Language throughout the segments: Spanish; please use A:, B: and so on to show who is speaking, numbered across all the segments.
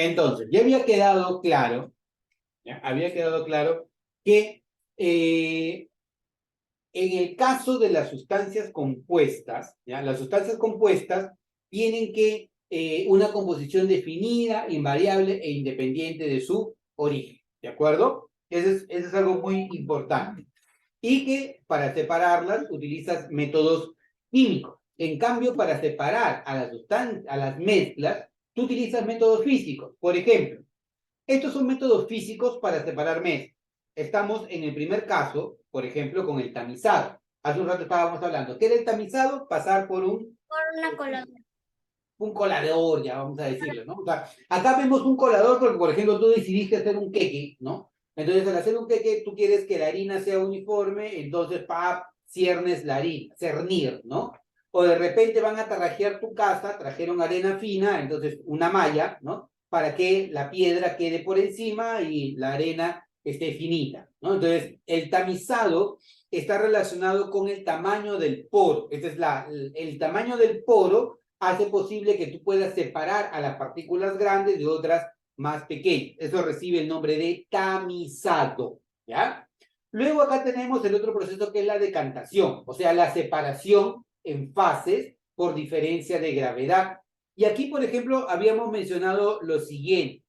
A: Entonces, ya había quedado claro, ¿ya? Había quedado claro que en el caso de las sustancias compuestas, ¿ya? Las sustancias compuestas tienen que una composición definida, invariable e independiente de su origen, ¿de acuerdo? Eso es algo muy importante. Y que para separarlas utilizas métodos químicos. En cambio, para separar a las mezclas, tú utilizas métodos físicos. Por ejemplo, estos son métodos físicos para separar mezclas. Estamos en el primer caso, por ejemplo, con el tamizado. Hace un rato estábamos hablando. ¿Qué era el tamizado? Pasar por
B: Por una coladora.
A: un colador, ya vamos a decirlo, ¿no? O sea, acá vemos un colador porque, por ejemplo, tú decidiste hacer un queque, ¿no? Entonces, al hacer un queque, tú quieres que la harina sea uniforme, entonces, ciernes la harina, cernir, ¿no? O de repente van a tarrajear tu casa, trajeron arena fina, entonces una malla, ¿no? Para que la piedra quede por encima y la arena esté finita, ¿no? Entonces, el tamizado está relacionado con el tamaño del poro. Este es el tamaño del poro hace posible que tú puedas separar a las partículas grandes de otras más pequeñas. Eso recibe el nombre de tamizado, ¿ya? Luego acá tenemos el otro proceso que es la decantación, o sea, la separación en fases por diferencia de gravedad. Y aquí, por ejemplo, habíamos mencionado lo siguiente.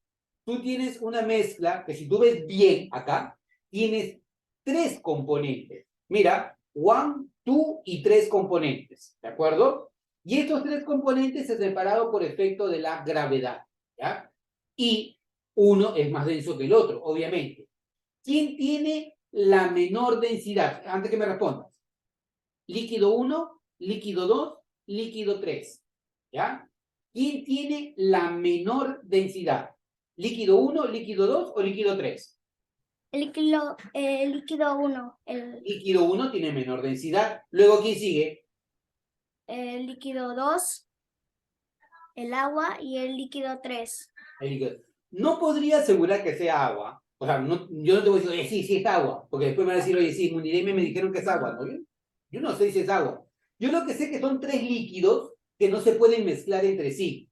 A: Tú tienes una mezcla que si tú ves bien acá, tienes tres componentes. Mira, one, two y tres componentes, ¿de acuerdo? Y estos tres componentes se separado por efecto de la gravedad, ¿ya? Y uno es más denso que el otro, obviamente. ¿Quién tiene la menor densidad? Antes que me respondas. Líquido 1, líquido 2, líquido 3, ¿ya? ¿Quién tiene la menor densidad? ¿Líquido 1, líquido 2 o líquido 3?
B: Líquido 1.
A: Líquido 1 tiene menor densidad. Luego, ¿quién sigue?
B: Líquido 2, el agua, y el líquido 3.
A: No podría asegurar que sea agua. O sea, no, yo no te voy a decir, oye, sí, sí es agua. Porque después me van a decir, oye, sí, Munireme me dijeron que es agua. ¿No? Yo no sé si es agua. Yo lo que sé que son tres líquidos que no se pueden mezclar entre sí.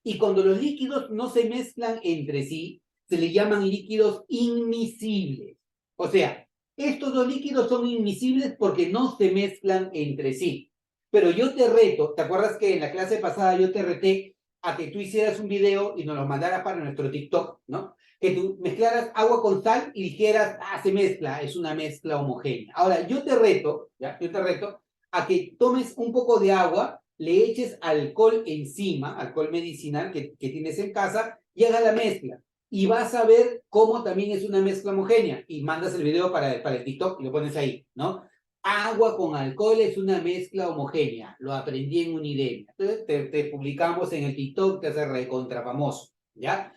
A: Y cuando los líquidos no se mezclan entre sí, se le llaman líquidos inmiscibles. O sea, estos dos líquidos son inmiscibles porque no se mezclan entre sí. Pero yo te reto, ¿te acuerdas que en la clase pasada yo te reté a que tú hicieras un video y nos lo mandaras para nuestro TikTok, ¿no? Que tú mezclaras agua con sal y dijeras, se mezcla, es una mezcla homogénea. Ahora, yo te reto, ¿ya? Yo te reto a que tomes un poco de agua, le eches alcohol encima, alcohol medicinal que tienes en casa, y hagas la mezcla. Y vas a ver cómo también es una mezcla homogénea. Y mandas el video para el TikTok y lo pones ahí, ¿no? Agua con alcohol es una mezcla homogénea. Lo aprendí en Unidemia. Entonces te publicamos en el TikTok, te hace recontra famoso, ¿ya?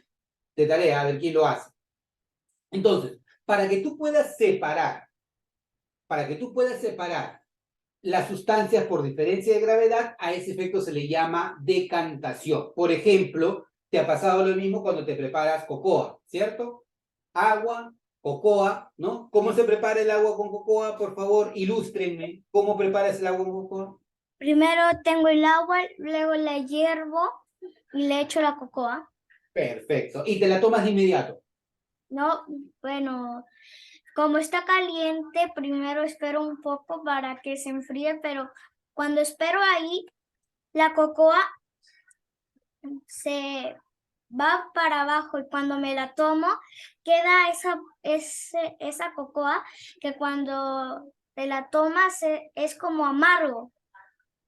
A: De tarea, a ver quién lo hace. Entonces, para que tú puedas separar las sustancias por diferencia de gravedad, a ese efecto se le llama decantación. Por ejemplo, te ha pasado lo mismo cuando te preparas cocoa, ¿cierto? Agua, cocoa, ¿no? ¿Cómo se prepara el agua con cocoa? Por favor, ilústrenme. ¿Cómo preparas el agua con cocoa?
B: Primero tengo el agua, luego la hiervo y le echo la cocoa.
A: Perfecto. Y te la tomas de inmediato.
B: No, bueno, como está caliente, primero espero un poco para que se enfríe, pero cuando espero ahí, la cocoa se va para abajo y cuando me la tomo, queda esa cocoa que cuando te la tomas es como amargo.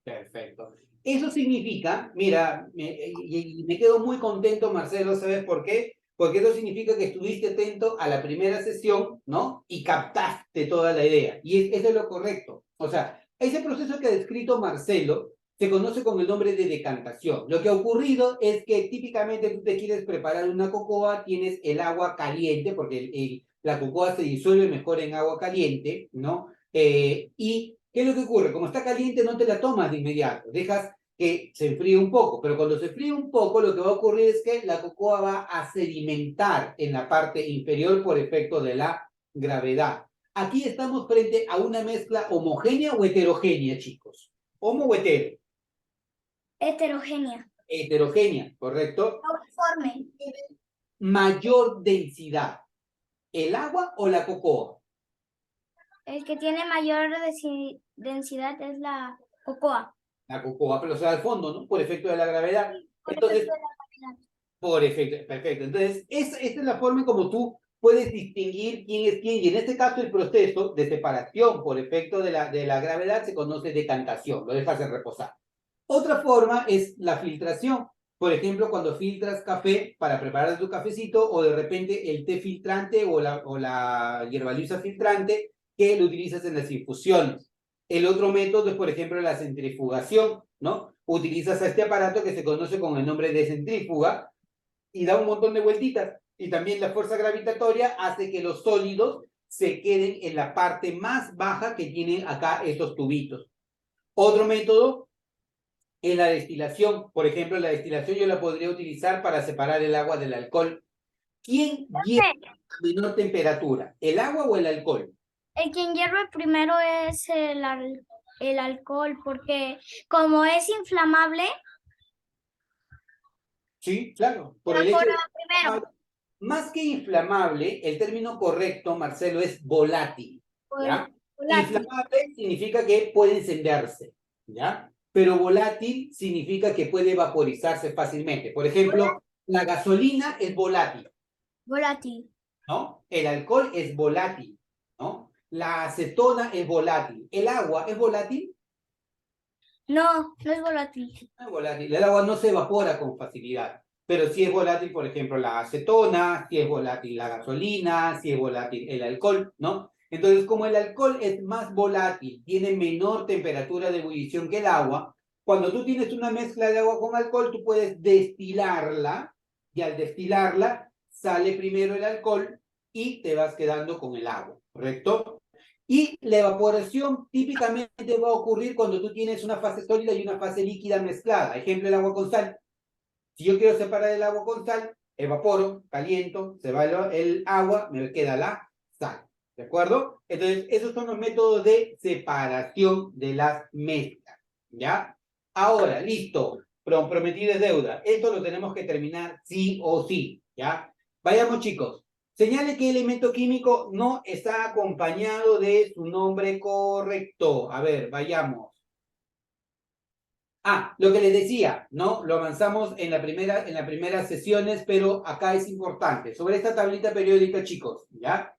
A: Perfecto. Eso significa, mira, me quedo muy contento, Marcelo, ¿sabes por qué? Porque eso significa que estuviste atento a la primera sesión, ¿no? Y captaste toda la idea. Y eso es lo correcto. O sea, ese proceso que ha descrito Marcelo se conoce con el nombre de decantación. Lo que ha ocurrido es que típicamente tú te quieres preparar una cocoa, tienes el agua caliente, porque la cocoa se disuelve mejor en agua caliente, ¿no? Y ¿qué es lo que ocurre? Como está caliente, no te la tomas de inmediato, dejas que se enfríe un poco, pero cuando se enfríe un poco, lo que va a ocurrir es que la cocoa va a sedimentar en la parte inferior por efecto de la gravedad. Aquí estamos frente a una mezcla homogénea o heterogénea, chicos. ¿Homo o hetero?
B: Heterogénea.
A: Heterogénea, ¿correcto?
B: Uniforme.
A: mayor densidad? ¿El agua o la cocoa?
B: El que tiene mayor densidad es la cocoa.
A: La cocoa, pero se da al fondo, ¿no? Por efecto de la gravedad.
B: Por
A: Entonces,
B: efecto de la gravedad.
A: por efecto, perfecto. Entonces, esta es la forma en como tú puedes distinguir quién es quién. Y en este caso, el proceso de separación por efecto de la gravedad se conoce decantación, lo dejas de reposar. Otra forma es la filtración. Por ejemplo, cuando filtras café para preparar tu cafecito, o de repente el té filtrante o la hierba luisa filtrante que lo utilizas en las infusiones. El otro método es, por ejemplo, la centrifugación, ¿no? Utilizas a este aparato que se conoce con el nombre de centrífuga y da un montón de vueltitas. Y también la fuerza gravitatoria hace que los sólidos se queden en la parte más baja que tienen acá estos tubitos. Otro método es la destilación. Por ejemplo, la destilación yo la podría utilizar para separar el agua del alcohol. ¿Quién hierve a menor temperatura, el agua o el alcohol?
B: El quien hierve primero es el alcohol, porque como es inflamable,
A: Sí, claro. Por el hecho
B: evapora
A: de
B: primero.
A: más que inflamable, el término correcto, Marcelo, es volátil, ¿ya?
B: Volátil.
A: Inflamable significa que puede encenderse, ¿ya? Pero volátil significa que puede vaporizarse fácilmente. Por ejemplo, la gasolina es volátil,
B: Volátil.
A: ¿no? El alcohol es volátil, ¿no? La acetona es volátil. ¿El agua es volátil?
B: No, no es volátil.
A: No es volátil. El agua no se evapora con facilidad, pero sí es volátil, por ejemplo, la acetona, sí es volátil la gasolina, sí es volátil el alcohol, ¿no? Entonces, como el alcohol es más volátil, tiene menor temperatura de ebullición que el agua, cuando tú tienes una mezcla de agua con alcohol, tú puedes destilarla, y al destilarla sale primero el alcohol y te vas quedando con el agua, ¿correcto? Y la evaporación típicamente va a ocurrir cuando tú tienes una fase sólida y una fase líquida mezclada. Ejemplo, el agua con sal. Si yo quiero separar el agua con sal, evaporo, caliento, se va el agua, me queda la sal. ¿De acuerdo? Entonces, esos son los métodos de separación de las mezclas. ¿Ya? Ahora, listo. Prometido es deuda. Esto lo tenemos que terminar sí o sí. ¿Ya? Vayamos, chicos. Señale que elemento químico no está acompañado de su nombre correcto. A ver, vayamos. Lo que les decía, ¿no? Lo avanzamos en las primeras sesiones, pero acá es importante. Sobre esta tablita periódica, chicos, ¿ya?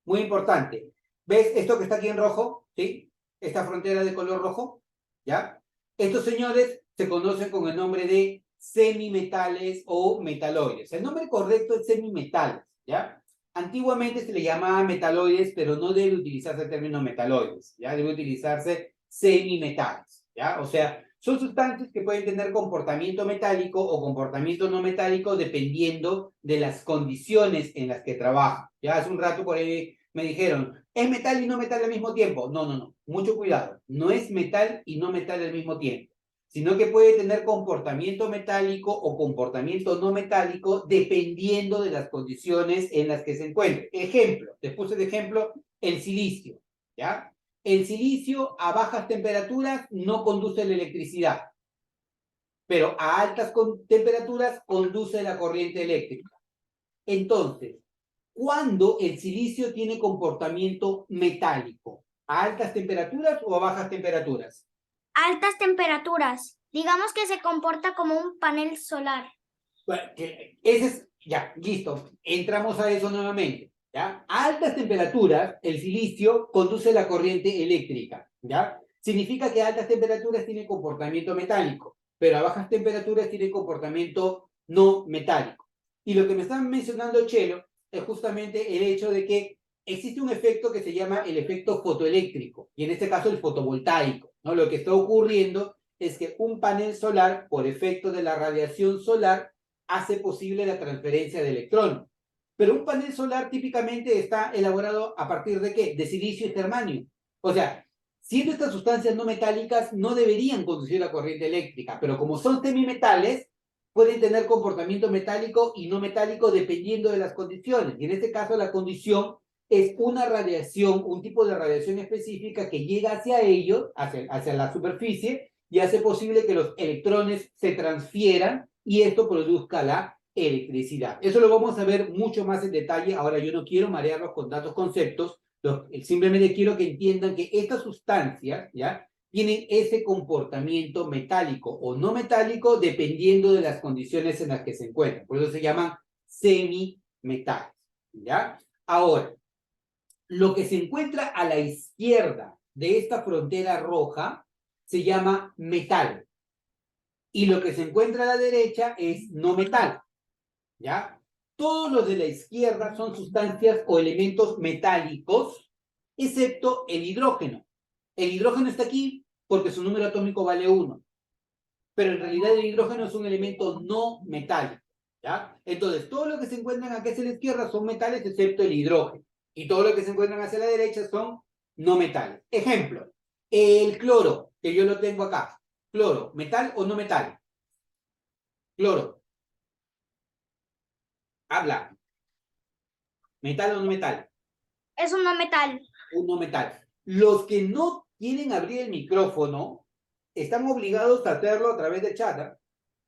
A: Muy importante. ¿Ves esto que está aquí en rojo? ¿Sí? Esta frontera de color rojo, ¿ya? Estos señores se conocen con el nombre de semimetales o metaloides. El nombre correcto es semimetales, ¿ya? Antiguamente se le llamaba metaloides, pero no debe utilizarse el término metaloides, ¿ya? Debe utilizarse semimetales, ¿ya? O sea, son sustancias que pueden tener comportamiento metálico o comportamiento no metálico dependiendo de las condiciones en las que trabajan. Ya hace un rato por ahí me dijeron, ¿es metal y no metal al mismo tiempo? No, no, no. Mucho cuidado. No es metal y no metal al mismo tiempo, sino que puede tener comportamiento metálico o comportamiento no metálico dependiendo de las condiciones en las que se encuentre. Ejemplo, les puse de ejemplo el silicio, ¿ya? El silicio a bajas temperaturas no conduce la electricidad, pero a altas temperaturas conduce la corriente eléctrica. Entonces, ¿cuándo el silicio tiene comportamiento metálico? ¿A altas temperaturas o a bajas temperaturas?
B: Altas temperaturas. Digamos que se comporta como un panel solar.
A: Bueno, ese es, ya, listo. Entramos a eso nuevamente. ¿Ya? A altas temperaturas, el silicio conduce la corriente eléctrica. ¿Ya? Significa que a altas temperaturas tiene comportamiento metálico, pero a bajas temperaturas tiene comportamiento no metálico. Y lo que me están mencionando, Chelo, es justamente el hecho de que existe un efecto que se llama el efecto fotoeléctrico, y en este caso el fotovoltaico, ¿no? Lo que está ocurriendo es que un panel solar, por efecto de la radiación solar, hace posible la transferencia de electrones. Pero un panel solar típicamente está elaborado a partir de ¿qué? De silicio y germanio. O sea, siendo estas sustancias no metálicas, no deberían conducir la corriente eléctrica, pero como son semimetales, pueden tener comportamiento metálico y no metálico dependiendo de las condiciones. Y en este caso, la condición es una radiación, un tipo de radiación específica que llega hacia ellos, hacia la superficie, y hace posible que los electrones se transfieran y esto produzca la electricidad. Eso lo vamos a ver mucho más en detalle. Ahora yo no quiero marearlos con datos conceptos, simplemente quiero que entiendan que estas sustancias, ¿ya?, tienen ese comportamiento metálico o no metálico dependiendo de las condiciones en las que se encuentran. Por eso se llaman semimetales, ¿ya? Ahora, lo que se encuentra a la izquierda de esta frontera roja se llama metal. Y lo que se encuentra a la derecha es no metal, ¿ya? Todos los de la izquierda son sustancias o elementos metálicos, excepto el hidrógeno. El hidrógeno está aquí porque su número atómico vale 1. Pero en realidad el hidrógeno es un elemento no metálico, ¿ya? Entonces, todo lo que se encuentran aquí hacia la izquierda son metales, excepto el hidrógeno. Y todo lo que se encuentran hacia la derecha son no metales. Ejemplo, el cloro, que yo lo tengo acá. Cloro, ¿metal o no metal? Cloro. Habla. ¿Metal o no metal?
B: Es un no metal.
A: Un no metal. Los que no quieren abrir el micrófono están obligados a hacerlo a través del chat, ¿eh?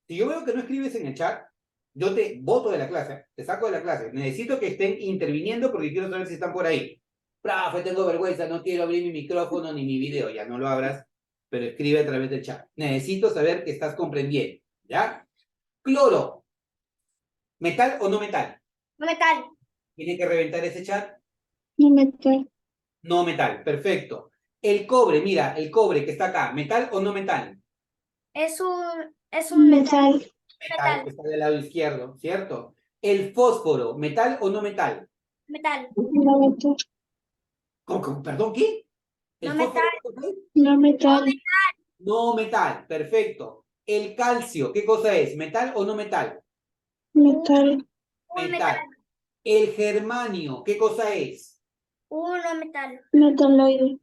A: Si yo veo que no escribes en el chat, yo te boto de la clase, te saco de la clase. Necesito que estén interviniendo porque quiero saber si están por ahí. Profe, tengo vergüenza, no quiero abrir mi micrófono ni mi video. Ya no lo abras, pero escribe a través del chat. Necesito saber que estás comprendiendo, ¿ya? Cloro. ¿Metal o no metal?
B: No metal.
A: ¿Tiene que reventar ese chat?
C: No metal.
A: No metal, perfecto. El cobre, mira, el cobre que está acá, ¿metal o no metal?
B: Es un metal.
C: Metal.
A: Metal, que está del lado izquierdo, ¿cierto? El fósforo, ¿metal o no metal?
B: Metal.
C: No metal.
A: ¿Perdón, qué? ¿El
B: No
A: fósforo
B: metal.
A: qué cosa es?
C: No metal.
A: No metal, perfecto. El calcio, ¿qué cosa es? ¿Metal o no metal?
C: Metal.
B: Un
A: Metal.
B: metal.
A: El germanio, ¿qué cosa es?
B: Un no metal.
C: Metaloide.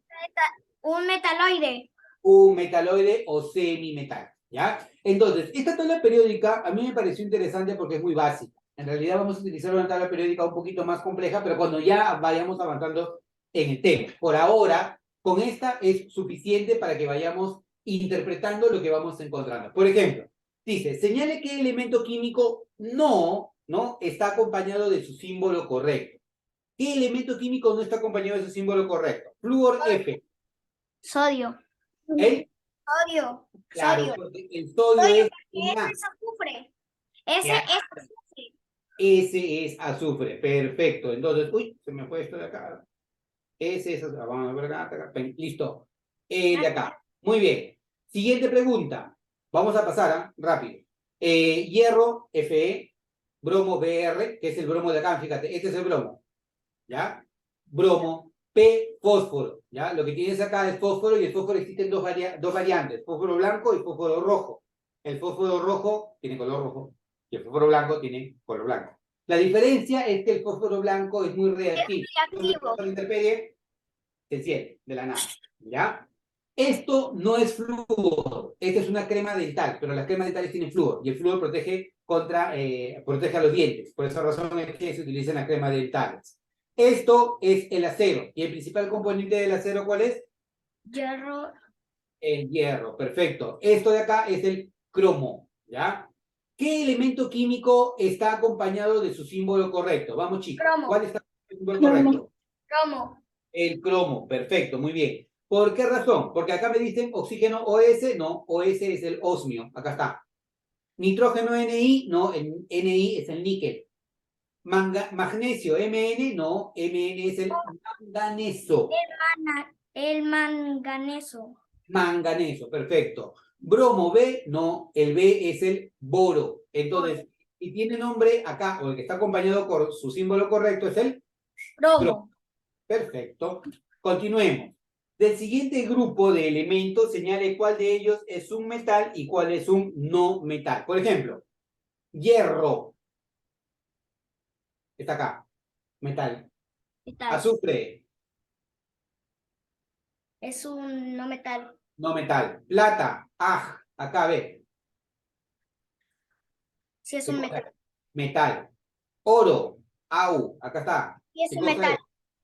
B: Un metaloide.
A: Un metaloide o semimetal, ¿ya? Entonces, esta tabla periódica a mí me pareció interesante porque es muy básica. En realidad vamos a utilizar una tabla periódica un poquito más compleja, pero cuando ya vayamos avanzando en el tema. Por ahora, con esta es suficiente para que vayamos interpretando lo que vamos encontrando. Por ejemplo, dice, señale qué elemento químico no está acompañado de su símbolo correcto. ¿Qué elemento químico no está acompañado de su símbolo correcto? Flúor F.
B: Sodio.
A: ¿El?
B: Sodio.
A: Claro,
B: Sodio.
A: porque el sodio
B: Sodio,
A: es
B: ese es azufre. Ese
A: Ya.
B: es azufre.
A: Ese es azufre, perfecto. Entonces, uy, se me fue esto de acá. Ese es azufre. Vamos a ver acá. Listo. De acá. Muy bien. Siguiente pregunta. Vamos a pasar, rápido. Hierro, Fe, bromo, Br, que es el bromo de acá, fíjate, este es el bromo. ¿Ya? Bromo, P, fósforo. ¿Ya? Lo que tienes acá es fósforo y el fósforo existen dos variantes, fósforo blanco y fósforo rojo. El fósforo rojo tiene color rojo y el fósforo blanco tiene color blanco. La diferencia es que el fósforo blanco es muy reactivo.
B: Reactivo.
A: Cuando interpedie, se enciende de la nada. ¿Ya? Esto no es flúor, esta es una crema dental, pero las cremas dentales tienen flúor y el flúor protege protege a los dientes. Por esa razón es que se utilizan las cremas dentales. Esto es el acero. ¿Y el principal componente del acero cuál es?
B: Hierro.
A: El hierro, perfecto. Esto de acá es el cromo, ¿ya? ¿Qué elemento químico está acompañado de su símbolo correcto? Vamos, chicos.
B: Cromo.
A: ¿Cuál está el símbolo
C: Cromo.
A: correcto?
B: Cromo.
A: El cromo, perfecto, muy bien. ¿Por qué razón? Porque acá me dicen oxígeno OS, no, OS es el osmio, acá está. Nitrógeno Ni, no, el Ni es el níquel. Magnesio Mn, no, Mn es el manganeso.
B: El manganeso.
A: Manganeso, perfecto. Bromo B, no, el B es el boro. Entonces, y tiene nombre acá, o el que está acompañado por su símbolo correcto es el
B: Bromo.
A: perfecto. Continuemos. Del siguiente grupo de elementos, señale cuál de ellos es un metal y cuál es un no metal. Por ejemplo, hierro. Está acá. Metal.
B: Metal.
A: Azufre.
B: Es un no metal.
A: No metal. Plata. Acá ve.
B: Sí, es un metal.
A: Metal. Oro. Acá está.
B: Sí, es
A: ¿Qué
B: un
A: cosa
B: metal.
A: es?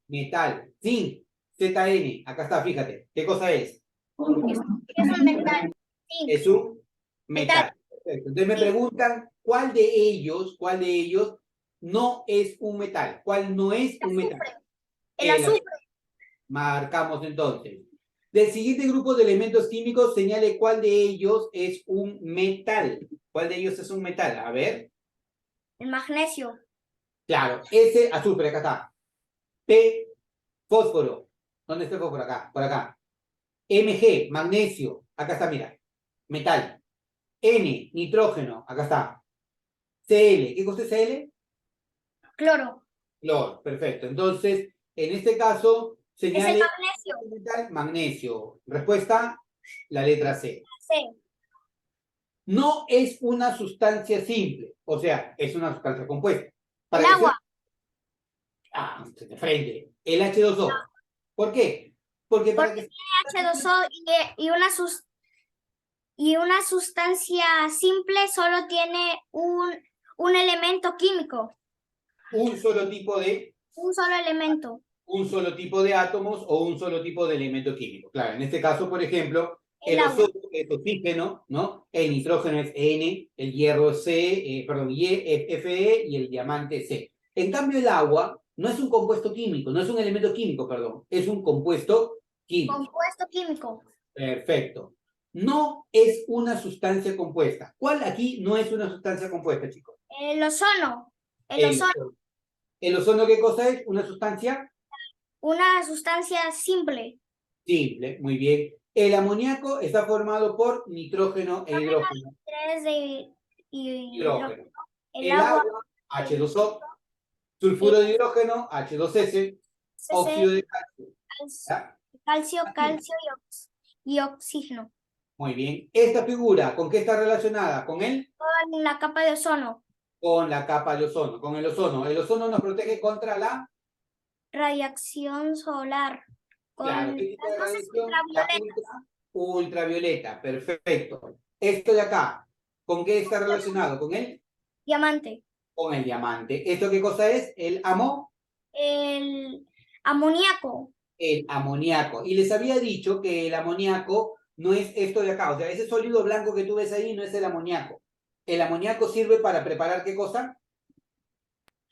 A: Metal. Zinc. Zn. Acá está, fíjate. ¿Qué cosa es?
B: Es un metal. Sí.
A: Es un metal.
B: Metal.
A: Perfecto. Entonces me preguntan, ¿cuál de ellos no es un metal? ¿Cuál no es un metal?
B: El azufre.
A: Marcamos entonces. Del siguiente grupo de elementos químicos, señale cuál de ellos es un metal. ¿Cuál de ellos es un metal? A ver.
B: El magnesio.
A: Claro, ese azufre, acá está. P, fósforo. ¿Dónde está el fósforo? Acá, por acá. Mg, magnesio. Acá está, mira. Metal. N, nitrógeno. Acá está. Cl. ¿Qué cosa es Cl?
B: Cloro.
A: Cloro. Perfecto. Entonces, en este caso,
B: Es el
A: señale
B: magnesio.
A: metal, magnesio. Respuesta, la letra C.
B: C.
A: No es una sustancia simple, o sea, es una sustancia compuesta.
B: El
A: que sea-
B: agua.
A: De frente, el H2O. ¿Por qué? Porque para
B: Porque
A: que
B: tiene H2O y una sustancia simple solo tiene un elemento químico.
A: un solo tipo de
B: Un solo elemento.
A: átomos o un solo tipo de elemento químico. Claro, en este caso, por ejemplo,
B: El
A: el
B: agua.
A: ozono es oxígeno, ¿no? El nitrógeno es N, el hierro es Fe y el diamante es C. En cambio, el agua no es un compuesto químico, no es un elemento químico, perdón, es un compuesto químico.
B: Compuesto químico.
A: Perfecto. No es una sustancia compuesta. ¿Cuál aquí no es una sustancia compuesta, chicos?
B: El ozono. El
A: El
B: ozono.
A: ozono. ¿El ozono qué cosa es? Una sustancia
B: Una sustancia simple.
A: simple, muy bien. El amoníaco está formado por nitrógeno e hidrógeno.
B: 3 de hidrógeno.
A: Hidrógeno.
B: El
A: El
B: agua.
A: agua, H2O. Sulfuro de hidrógeno, H2S. Óxido de calcio. ¿Ya?
B: Calcio, calcio y oxígeno.
A: Muy bien. Esta figura, ¿con qué está relacionada? ¿Con él?
B: Con la capa de ozono.
A: Con la capa de ozono, con el ozono. El ozono nos protege contra la...
B: Radiación solar.
A: Claro,
B: Con
A: ¿qué tipo de
B: las luces
A: radiación? La
B: ultravioletas.
A: ultravioleta, perfecto. Esto de acá, ¿con qué está relacionado? ¿Con él?
B: Diamante.
A: Con el diamante. ¿Esto qué cosa es?
B: El amoníaco.
A: El amoníaco. Y les había dicho que el amoníaco no es esto de acá. O sea, ese sólido blanco que tú ves ahí no es el amoníaco. El amoníaco sirve para preparar ¿qué cosa?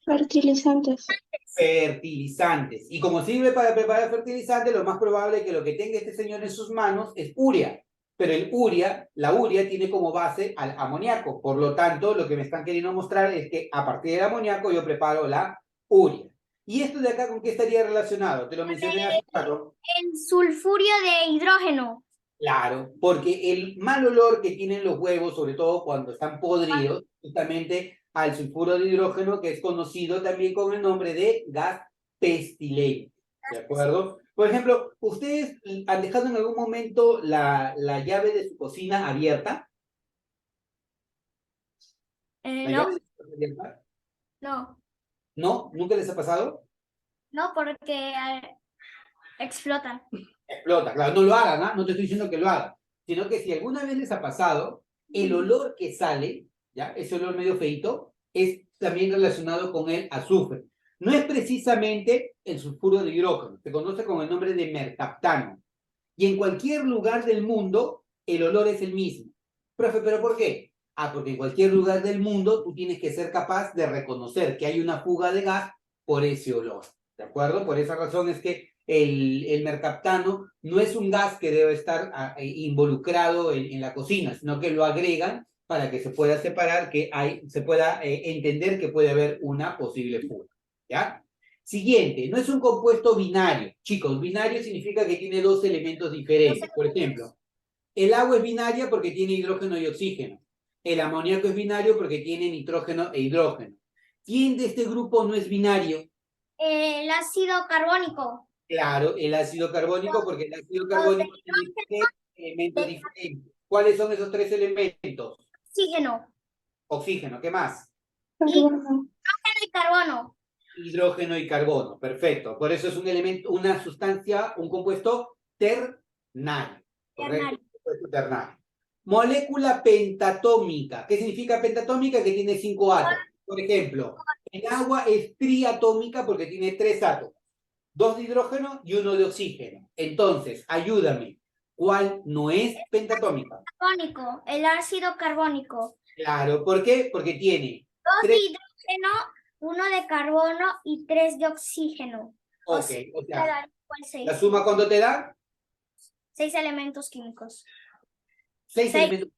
C: Fertilizantes.
A: Fertilizantes. Y como sirve para preparar fertilizantes, lo más probable es que lo que tenga este señor en sus manos es urea. Pero la urea tiene como base al amoníaco. Por lo tanto, lo que me están queriendo mostrar es que a partir del amoníaco yo preparo la urea. ¿Y esto de acá con qué estaría relacionado? Te lo mencioné hace rato.
B: El sulfurio de hidrógeno.
A: Claro, porque el mal olor que tienen los huevos, sobre todo cuando están podridos, justamente al sulfuro de hidrógeno, que es conocido también con el nombre de gas pestilente. ¿De acuerdo? Por ejemplo, ¿ustedes han dejado en algún momento la llave de su cocina abierta? ¿La
B: No,
A: llave de su cocina abierta?
B: no,
A: ¿No? ¿Nunca les ha pasado?
B: no, porque explotan.
A: Explota, claro, no lo hagan, ¿ah? No te estoy diciendo que lo hagan, sino que si alguna vez les ha pasado, el olor que sale, ¿ya? Ese olor medio feito, es también relacionado con el azufre. No es precisamente el sulfuro de hidrógeno, se conoce con el nombre de mercaptano. Y en cualquier lugar del mundo, el olor es el mismo. Profe, ¿pero por qué? Porque en cualquier lugar del mundo tú tienes que ser capaz de reconocer que hay una fuga de gas por ese olor. ¿De acuerdo? Por esa razón es que el mercaptano no es un gas que debe estar involucrado en la cocina, sino que lo agregan para que se pueda separar, se pueda entender que puede haber una posible fuga. ¿Ya? Siguiente, no es un compuesto binario. Chicos, binario significa que tiene dos elementos diferentes. Por ejemplo, el agua es binaria porque tiene hidrógeno y oxígeno. El amoníaco es binario porque tiene nitrógeno e hidrógeno. ¿Quién de este grupo no es binario?
B: El ácido carbónico.
A: Claro, el ácido carbónico, porque el ácido
B: Los de
A: carbónico tiene tres elementos diferentes. ¿Cuáles son esos tres elementos?
B: oxígeno
A: Oxígeno, ¿qué más?
C: Carbono.
B: y carbono.
A: Hidrógeno y carbono, perfecto. Por eso es un elemento, una sustancia, un compuesto ternario, ¿correcto? Compuesto ternario. Molécula pentatómica. ¿Qué significa pentatómica? Que tiene 5 átomos. Por ejemplo, el agua es triatómica porque tiene 3 átomos. 2 de hidrógeno y 1 de oxígeno. Entonces, ayúdame. ¿Cuál no es pentatómica?
B: Carbónico. El ácido carbónico.
A: Claro, ¿por qué? Porque tiene
B: 2 de
A: 3,
B: hidrógeno, 1 de carbono y 3 de oxígeno.
A: ok,
B: sea,
A: o
B: me
A: sea,
B: da igual
A: ¿la
B: 6.
A: suma cuánto te da?
B: 6 elementos químicos.
A: 6
B: 6,
A: elementos,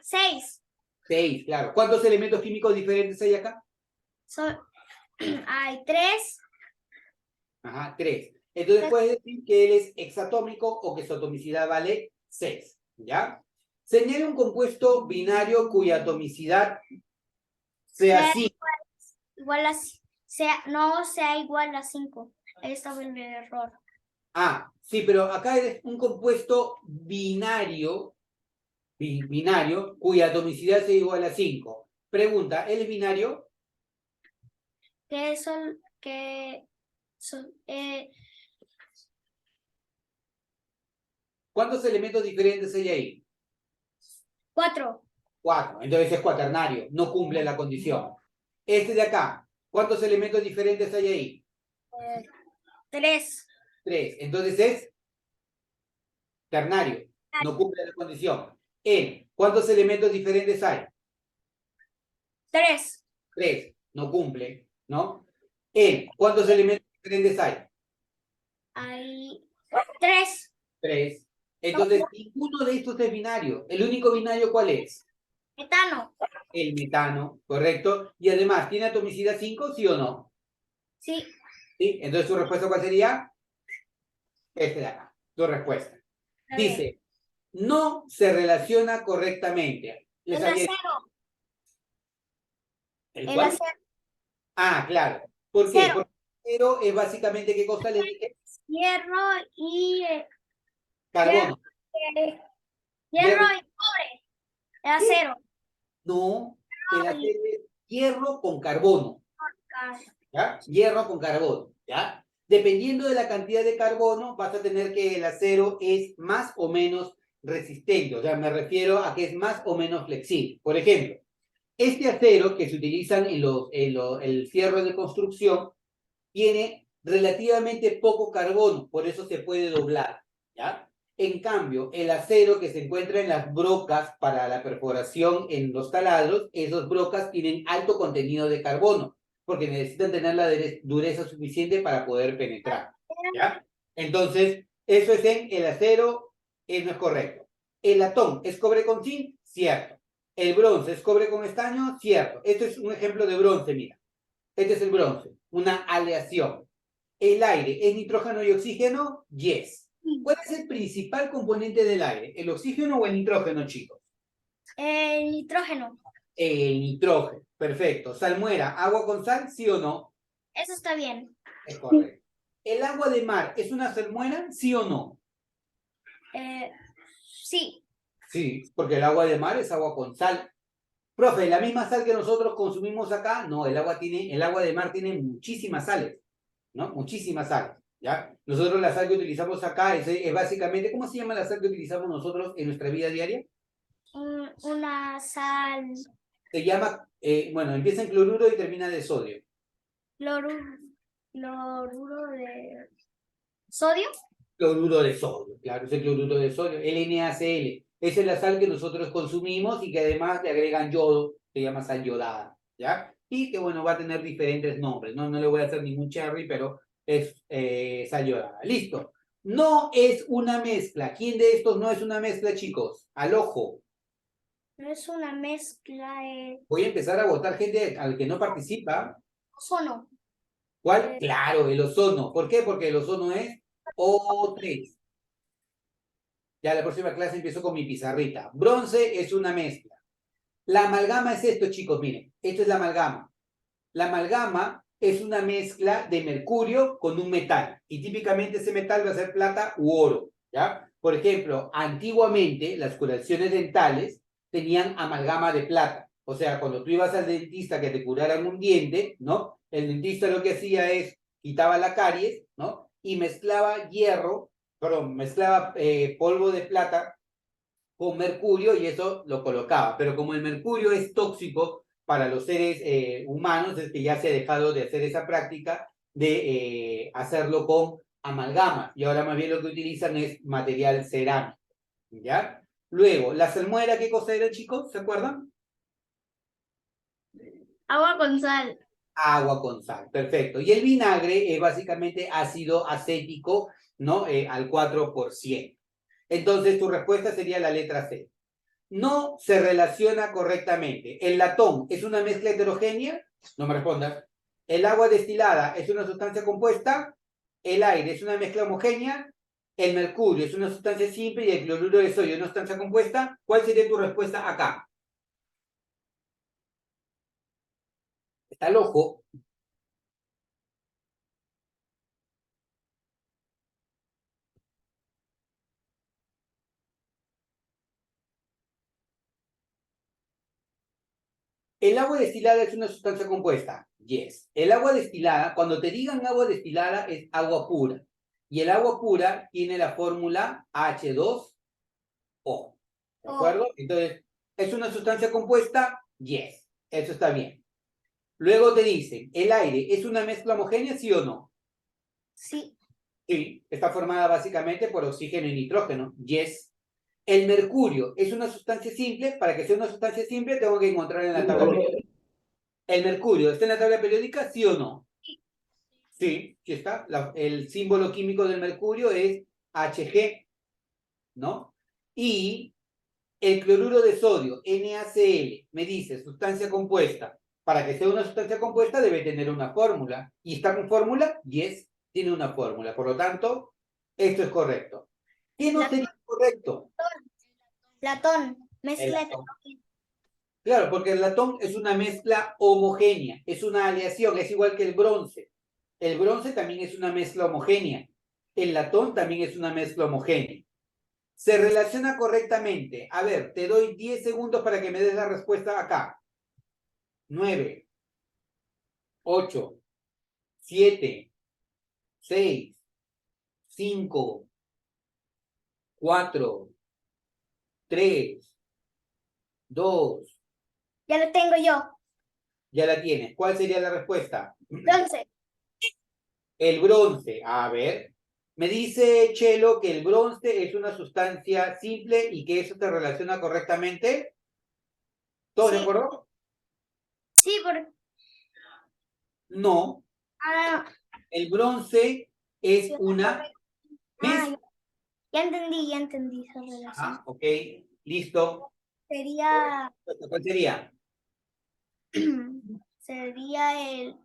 B: 6.
A: 6, claro. ¿Cuántos elementos químicos diferentes hay acá?
B: Hay 3.
A: Ajá, 3. Entonces puedes decir que él es hexatómico o que su atomicidad vale 6, ¿ya? Señale un compuesto binario cuya atomicidad sea 5.
B: Igual a, no sea igual a 5. Ahí estaba el error.
A: Ah, sí, pero acá es un compuesto binario, binario cuya atomicidad sea igual a 5. Pregunta, ¿él es binario?
B: Que eso, que son,
A: ¿Cuántos elementos diferentes hay ahí?
B: 4.
A: 4. Entonces es cuaternario, no cumple la condición. Este de acá, ¿cuántos elementos diferentes hay ahí?
B: 3.
A: 3. Entonces es ternario, no cumple la condición. ¿Cuántos elementos diferentes hay?
B: 3.
A: 3, no cumple, ¿no? ¿Cuántos elementos diferentes hay?
B: Hay 3.
A: 3. Entonces, ninguno de estos es binario. ¿El único binario cuál es?
B: Metano.
A: El metano, ¿correcto? Y además, ¿tiene atomicidad 5, sí o no?
B: Sí.
A: ¿Sí? Entonces, ¿su respuesta cuál sería? Este de acá, tu respuesta. Dice, no se relaciona correctamente.
B: El acero.
A: ¿El
B: El
A: cuál?
B: acero.
A: Ah, claro. ¿Por qué?
B: Cero.
A: Porque el acero es básicamente, ¿qué cosa le dije?
B: Hierro y
A: Carbono.
B: hierro y cobre. El
A: ¿Qué?
B: acero.
A: No, el
B: Hierro y
A: acero es hierro con carbono. ¿Ya? Hierro con carbono, ¿ya? Dependiendo de la cantidad de carbono, vas a tener que el acero es más o menos resistente, o sea, me refiero a que es más o menos flexible. Por ejemplo, este acero que se utilizan el fierro de construcción tiene relativamente poco carbono, por eso se puede doblar, ¿ya? En cambio, el acero que se encuentra en las brocas para la perforación en los taladros, esas brocas tienen alto contenido de carbono, porque necesitan tener la dureza suficiente para poder penetrar, ¿ya? Entonces, eso es en el acero, no es correcto. El latón es cobre con zinc, cierto. El bronce es cobre con estaño, cierto. Esto es un ejemplo de bronce, mira. Este es el bronce, una aleación. ¿El aire es nitrógeno y oxígeno? Yes. ¿Cuál es el principal componente del aire? ¿El oxígeno o el nitrógeno, chicos?
B: El nitrógeno.
A: El nitrógeno. Perfecto. ¿Salmuera, agua con sal, sí o no?
B: Eso está bien.
A: Es correcto. ¿El agua de mar es una salmuera, sí o no?
B: Sí.
A: Sí, porque el agua de mar es agua con sal. Profe, ¿la misma sal que nosotros consumimos acá? No, el agua de mar tiene muchísimas sales, ¿no? Muchísimas sales, ¿ya? Nosotros la sal que utilizamos acá es básicamente, ¿cómo se llama la sal que utilizamos nosotros en nuestra vida diaria?
B: Una sal.
A: Se llama, bueno, empieza en cloruro y termina de sodio.
B: Cloruro de sodio.
A: Cloruro de sodio, claro, ese cloruro de sodio, el NaCl. Esa es la sal que nosotros consumimos y que además le agregan yodo, se llama sal yodada, ¿ya? Y que, bueno, va a tener diferentes nombres, ¿no? No le voy a hacer ningún cherry, pero es sal yodada. Listo. No es una mezcla. ¿Quién de estos no es una mezcla, chicos? Al ojo.
B: No es una mezcla de
A: Voy a empezar a votar gente al que no participa.
B: ozono.
A: ¿Cuál? Claro, el ozono. ¿Por qué? Porque el ozono es O3. Ya la próxima clase empiezo con mi pizarrita. Bronce es una mezcla. La amalgama es esto, chicos, miren. Esto es la amalgama. La amalgama es una mezcla de mercurio con un metal. Y típicamente ese metal va a ser plata u oro, ¿ya? Por ejemplo, antiguamente las curaciones dentales tenían amalgama de plata. O sea, cuando tú ibas al dentista que te curaran un diente, ¿no? El dentista lo que hacía es quitaba la caries, ¿no? Y mezclaba mezclaba polvo de plata con mercurio y eso lo colocaba. Pero como el mercurio es tóxico para los seres humanos, es que ya se ha dejado de hacer esa práctica de hacerlo con amalgama. Y ahora más bien lo que utilizan es material cerámico. ¿Ya? Luego, la salmuera, ¿qué cosa era, chicos? ¿Se acuerdan?
B: Agua con sal.
A: Agua con sal, perfecto. Y el vinagre es básicamente ácido acético, ¿no? Al 4%. Entonces tu respuesta sería la letra C. No se relaciona correctamente. ¿El latón es una mezcla heterogénea? No me respondas. ¿El agua destilada es una sustancia compuesta? ¿El aire es una mezcla homogénea? ¿El mercurio es una sustancia simple y el cloruro de sodio es una sustancia compuesta? ¿Cuál sería tu respuesta acá? Está loco. ¿El agua destilada es una sustancia compuesta? Yes. El agua destilada, cuando te digan agua destilada, es agua pura. Y el agua pura tiene la fórmula H2O. ¿De acuerdo? Entonces, ¿es una sustancia compuesta? Yes. Eso está bien. Luego te dicen, ¿el aire es una mezcla homogénea, sí o no?
B: Sí.
A: Sí. Está formada básicamente por oxígeno y nitrógeno. Yes. ¿El mercurio es una sustancia simple? Para que sea una sustancia simple, tengo que encontrar en la tabla periódica. ¿El mercurio está en la tabla periódica, sí o no? Sí, sí está. El símbolo químico del mercurio es Hg, ¿no? Y el cloruro de sodio, NaCl, me dice sustancia compuesta. Para que sea una sustancia compuesta debe tener una fórmula. ¿Y está con fórmula? Yes, tiene una fórmula. Por lo tanto, esto es correcto. ¿Qué no sería correcto?
B: Latón.
A: El
B: Mezcla.
A: latón. Claro, porque el latón es una mezcla homogénea, es una aleación, es igual que el bronce. El bronce también es una mezcla homogénea. El latón también es una mezcla homogénea. Se relaciona correctamente. A ver, te doy 10 segundos para que me des la respuesta acá. 9, 8, 7, 6, 5, 4, 3, 2.
B: Ya lo tengo yo.
A: Ya la tienes. ¿Cuál sería la respuesta?
B: Entonces,
A: El bronce. A ver. Me dice Chelo que el bronce es una sustancia simple y que eso se relaciona correctamente. ¿Todos de
B: sí.
A: acuerdo?
B: Sí, porque...
A: No.
B: Ah,
A: El bronce es
B: sí,
A: una mezcla.
B: ya entendí esa relación.
A: Ah, ok. Listo.
B: Sería...
A: ¿Cuál sería?
B: sería el...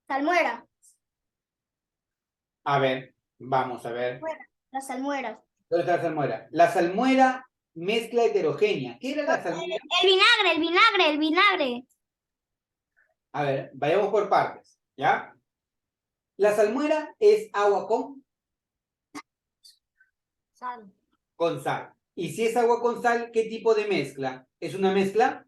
B: salmuera.
A: A ver, vamos a ver.
B: La salmuera.
A: ¿Dónde está la salmuera? La salmuera mezcla heterogénea. ¿Qué era la salmuera?
B: El vinagre.
A: A ver, vayamos por partes, ¿ya? La salmuera es agua
B: Sal.
A: con sal. Y si es agua con sal, ¿qué tipo de mezcla? ¿Es una mezcla?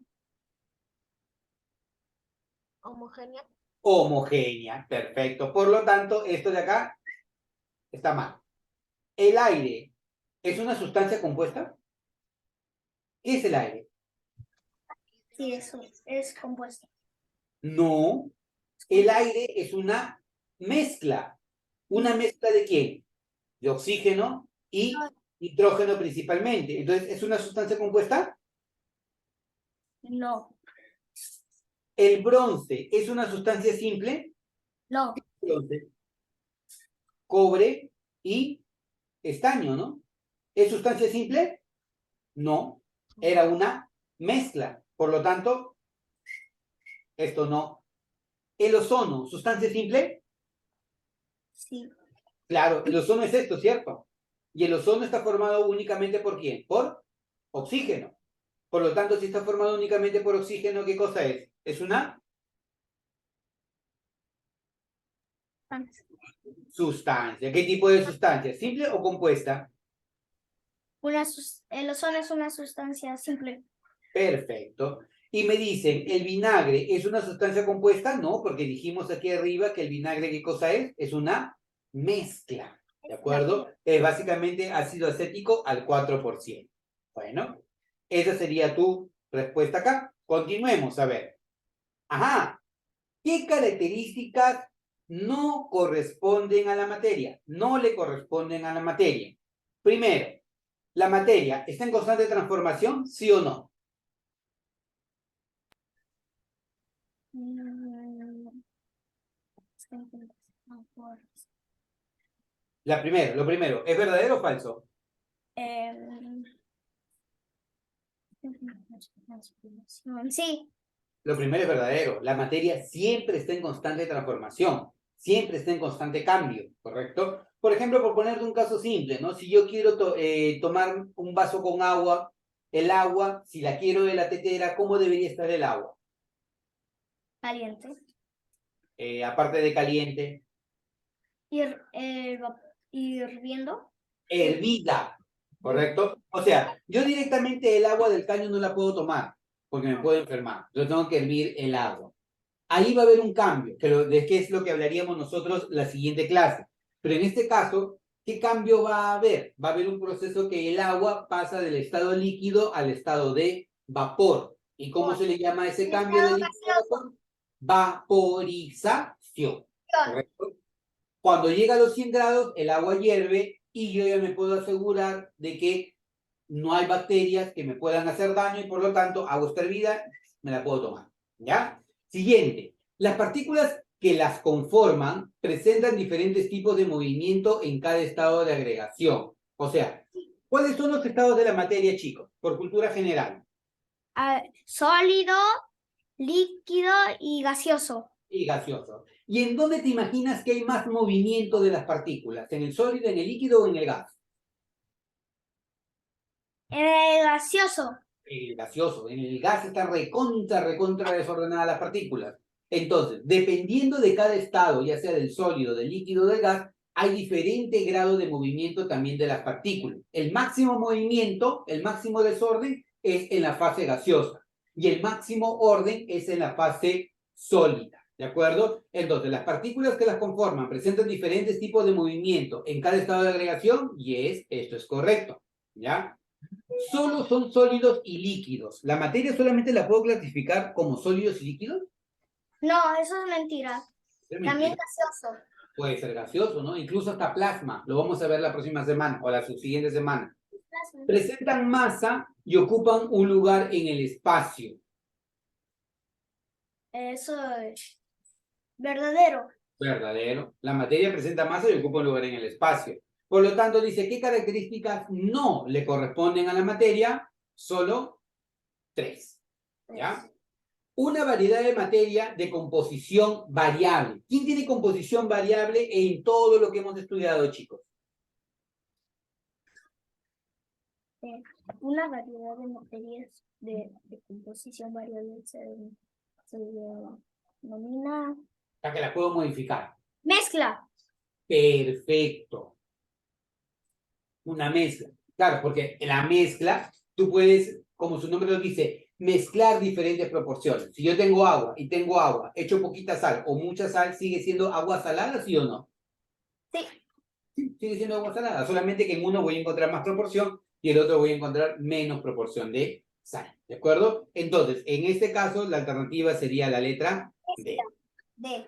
B: Homogénea.
A: Homogénea. Perfecto. Por lo tanto, esto de acá está mal. ¿El aire es una sustancia compuesta? ¿Qué es el aire?
B: Sí, eso es compuesto.
A: No. El aire es una mezcla. ¿Una mezcla de quién? De oxígeno y nitrógeno principalmente. Entonces, ¿es una sustancia compuesta?
B: No.
A: ¿El bronce es una sustancia simple?
B: No.
A: Bronce, cobre y estaño, ¿no? ¿Es sustancia simple? No. Era una mezcla. Por lo tanto, esto no. ¿El ozono, sustancia simple?
B: Sí.
A: Claro, el ozono es esto, ¿cierto? Y el ozono está formado únicamente ¿por quién? Por oxígeno. Por lo tanto, si está formado únicamente por oxígeno, ¿qué cosa es? Es una sustancia. ¿Qué tipo de sustancia? ¿Simple o compuesta?
B: El ozono es una sustancia simple.
A: Perfecto. Y me dicen, ¿el vinagre es una sustancia compuesta? No, porque dijimos aquí arriba que el vinagre, ¿qué cosa es? Es una mezcla. ¿De acuerdo? Es básicamente ácido acético al 4%. Bueno, esa sería tu respuesta acá. Continuemos, a ver. Ajá. ¿Qué características no corresponden a la materia? No le corresponden a la materia. Primero, ¿la materia está en constante transformación? ¿Sí o no? Lo primero, ¿es verdadero o falso?
B: Sí,
A: Lo primero es verdadero. La materia siempre está en constante transformación, siempre está en constante cambio, ¿correcto? Por ejemplo, por ponerte un caso simple, ¿no? Si yo quiero tomar un vaso con agua, el agua, si la quiero de la tetera, ¿cómo debería estar el agua?
B: caliente.
A: Aparte de caliente,
B: Hirviendo.
A: hervida, ¿correcto? O sea, yo directamente el agua del caño no la puedo tomar porque me puedo enfermar. Yo tengo que hervir el agua. Ahí va a haber un cambio, de qué es lo que hablaríamos nosotros la siguiente clase. Pero en este caso, ¿qué cambio va a haber? Va a haber un proceso que el agua pasa del estado líquido al estado de vapor. ¿Y cómo se le llama a ese cambio de líquido a vapor? Vaporización. ¿Correcto? Cuando llega a los 100 grados, el agua hierve y yo ya me puedo asegurar de que no hay bacterias que me puedan hacer daño y por lo tanto, agua está hervida, me la puedo tomar. ¿Ya? Siguiente. Las partículas que las conforman presentan diferentes tipos de movimiento en cada estado de agregación. O sea, ¿cuáles son los estados de la materia, chicos? Por cultura general.
B: Sólido, líquido y gaseoso.
A: Y gaseoso. ¿Y en dónde te imaginas que hay más movimiento de las partículas? ¿En el sólido, en el líquido o en el gas?
B: Gaseoso.
A: El gaseoso. En el gas está recontra desordenada las partículas. Entonces, dependiendo de cada estado, ya sea del sólido, del líquido o del gas, hay diferente grado de movimiento también de las partículas. El máximo movimiento, el máximo desorden es en la fase gaseosa y el máximo orden es en la fase sólida. ¿De acuerdo? Entonces, las partículas que las conforman presentan diferentes tipos de movimiento en cada estado de agregación y esto es correcto. ¿Ya? Solo son sólidos y líquidos. ¿La materia solamente la puedo clasificar como sólidos y líquidos?
B: No, eso es mentira.
A: Es
B: También
A: mentira.
B: gaseoso.
A: Puede ser gaseoso, ¿no? Incluso hasta plasma. Lo vamos a ver la próxima semana o la subsiguiente semana. Presentan masa y ocupan un lugar en el espacio.
B: Eso es verdadero.
A: Verdadero. La materia presenta masa y ocupa un lugar en el espacio. Por lo tanto, dice, ¿qué características no le corresponden a la materia? Solo 3. ¿Ya? Una variedad de materia de composición variable. ¿Quién tiene composición variable en todo lo que hemos estudiado, chicos?
B: Una variedad de materias de composición variable se denomina
A: Ya que la puedo modificar.
B: mezcla.
A: Perfecto. Una mezcla. Claro, porque en la mezcla tú puedes, como su nombre lo dice, mezclar diferentes proporciones. Si yo tengo agua y tengo agua, echo poquita sal o mucha sal, ¿sigue siendo agua salada, sí o no?
B: Sí.
A: Sí, sigue siendo agua salada. Solamente que en uno voy a encontrar más proporción y el otro voy a encontrar menos proporción de sal. ¿De acuerdo? Entonces, en este caso, la alternativa sería la letra D.
B: D.